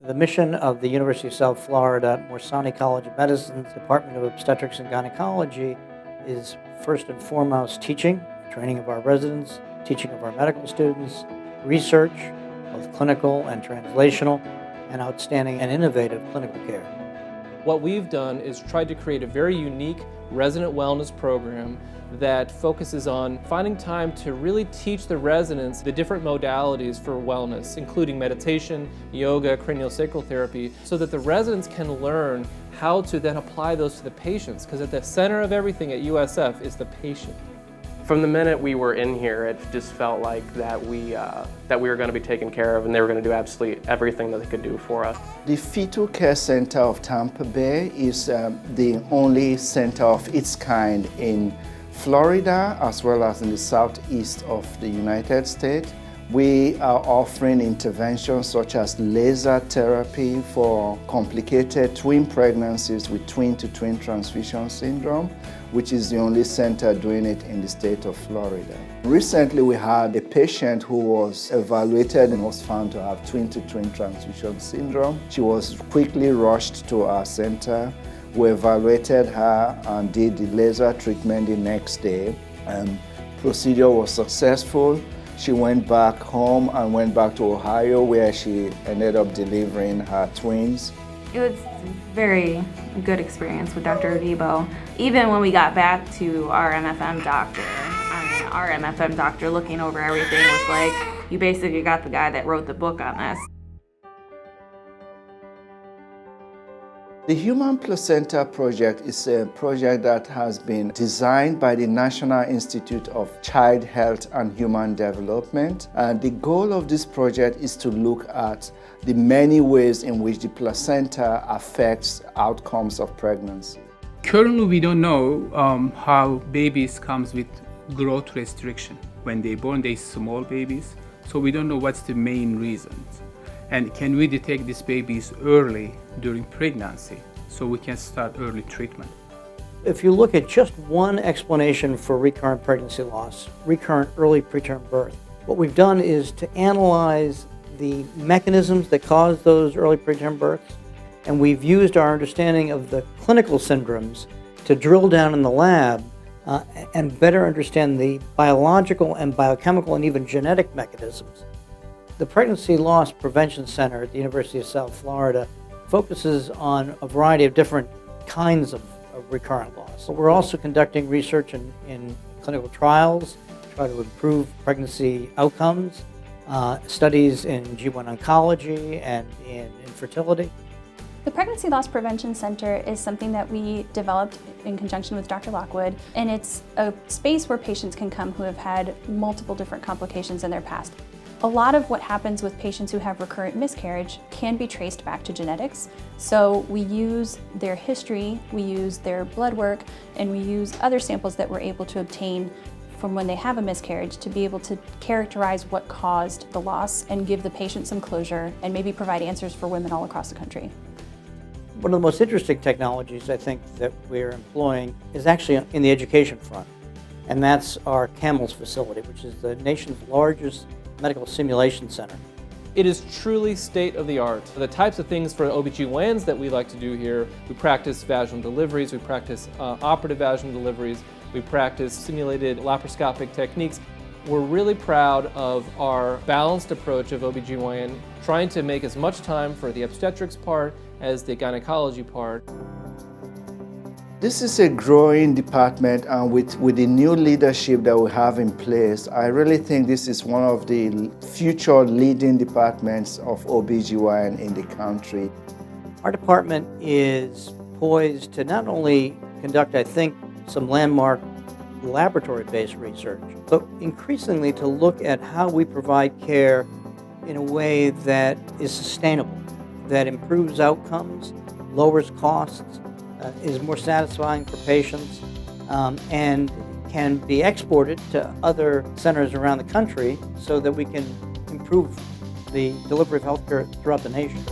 The mission of the University of South Florida Morsani College of Medicine's Department of Obstetrics and Gynecology is first and foremost teaching, training of our residents, teaching of our medical students, research, both clinical and translational, and outstanding and innovative clinical care. What we've done is tried to create a very unique resident wellness program that focuses on finding time to really teach the residents the different modalities for wellness, including meditation, yoga, craniosacral therapy, so that the residents can learn how to then apply those to the patients, because at the center of everything at USF is the patient. From the minute we were in here, it just felt like that we were going to be taken care of, and they were going to do absolutely everything that they could do for us. The Fetal Care Center of Tampa Bay is the only center of its kind in Florida, as well as in the southeast of the United States. We are offering interventions such as laser therapy for complicated twin pregnancies with twin-to-twin transfusion syndrome, which is the only center doing it in the state of Florida. Recently, we had a patient who was evaluated and was found to have twin-to-twin transfusion syndrome. She was quickly rushed to our center. We evaluated her and did the laser treatment the next day. Procedure was successful. She went back home and went back to Ohio, where she ended up delivering her twins. It was a very good experience with Dr. Debo. Even when we got back to our MFM doctor, looking over everything was like, you basically got the guy that wrote the book on this. The Human Placenta Project is a project that has been designed by the National Institute of Child Health and Human Development. And the goal of this project is to look at the many ways in which the placenta affects outcomes of pregnancy. Currently, we don't know how babies comes with growth restriction. When they're born, they're small babies, so we don't know what's the main reasons. And can we detect these babies early during pregnancy so we can start early treatment? If you look at just one explanation for recurrent pregnancy loss, recurrent early preterm birth, what we've done is to analyze the mechanisms that cause those early preterm births, and we've used our understanding of the clinical syndromes to drill down in the lab and better understand the biological and biochemical and even genetic mechanisms. The Pregnancy Loss Prevention Center at the University of South Florida focuses on a variety of different kinds of recurrent loss. But we're also conducting research in clinical trials to try to improve pregnancy outcomes, studies in G1 oncology and in infertility. The Pregnancy Loss Prevention Center is something that we developed in conjunction with Dr. Lockwood, and it's a space where patients can come who have had multiple different complications in their past. A lot of what happens with patients who have recurrent miscarriage can be traced back to genetics. So we use their history, we use their blood work, and we use other samples that we're able to obtain from when they have a miscarriage to be able to characterize what caused the loss and give the patient some closure and maybe provide answers for women all across the country. One of the most interesting technologies I think that we're employing is actually in the education front, and that's our CAMELS facility, which is the nation's largest medical simulation center. It is truly state-of-the-art. The types of things for OBGYNs that we like to do here, we practice vaginal deliveries, we practice operative vaginal deliveries, we practice simulated laparoscopic techniques. We're really proud of our balanced approach of OBGYN, trying to make as much time for the obstetrics part as the gynecology part. This is a growing department, and with the new leadership that we have in place, I really think this is one of the future leading departments of OBGYN in the country. Our department is poised to not only conduct, I think, some landmark laboratory-based research, but increasingly to look at how we provide care in a way that is sustainable, that improves outcomes, lowers costs, is more satisfying for patients, and can be exported to other centers around the country so that we can improve the delivery of healthcare throughout the nation.